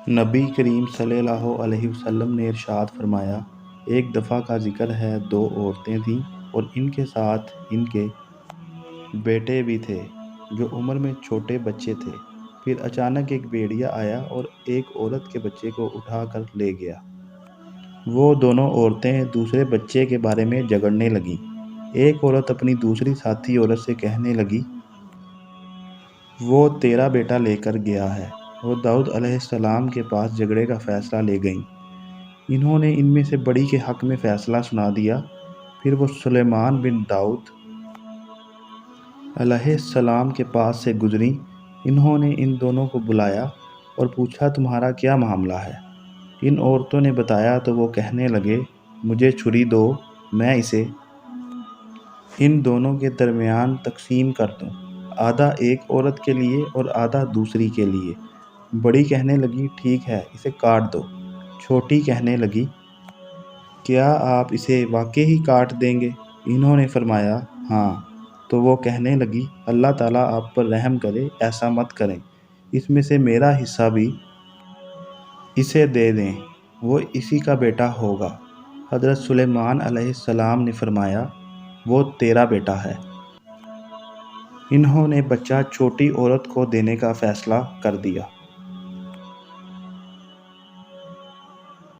نبی کریم صلی اللہ علیہ وسلم نے ارشاد فرمایا، ایک دفعہ کا ذکر ہے، دو عورتیں تھیں اور ان کے ساتھ ان کے بیٹے بھی تھے جو عمر میں چھوٹے بچے تھے۔ پھر اچانک ایک بھیڑیا آیا اور ایک عورت کے بچے کو اٹھا کر لے گیا۔ وہ دونوں عورتیں دوسرے بچے کے بارے میں جھگڑنے لگیں۔ ایک عورت اپنی دوسری ساتھی عورت سے کہنے لگی، وہ تیرا بیٹا لے کر گیا ہے۔ وہ داؤد علیہ السلام کے پاس جھگڑے کا فیصلہ لے گئیں۔ انہوں نے ان میں سے بڑی کے حق میں فیصلہ سنا دیا۔ پھر وہ سلیمان بن داؤد علیہ السلام کے پاس سے گزریں۔ انہوں نے ان دونوں کو بلایا اور پوچھا، تمہارا کیا معاملہ ہے؟ ان عورتوں نے بتایا تو وہ کہنے لگے، مجھے چھری دو، میں اسے ان دونوں کے درمیان تقسیم کر دوں، آدھا ایک عورت کے لیے اور آدھا دوسری کے لیے۔ بڑی کہنے لگی، ٹھیک ہے، اسے کاٹ دو۔ چھوٹی کہنے لگی، کیا آپ اسے واقعی کاٹ دیں گے؟ انہوں نے فرمایا، ہاں۔ تو وہ کہنے لگی، اللہ تعالیٰ آپ پر رحم کرے، ایسا مت کریں، اس میں سے میرا حصہ بھی اسے دے دیں، وہ اسی کا بیٹا ہوگا۔ حضرت سلیمان علیہ السلام نے فرمایا، وہ تیرا بیٹا ہے۔ انہوں نے بچہ چھوٹی عورت کو دینے کا فیصلہ کر دیا۔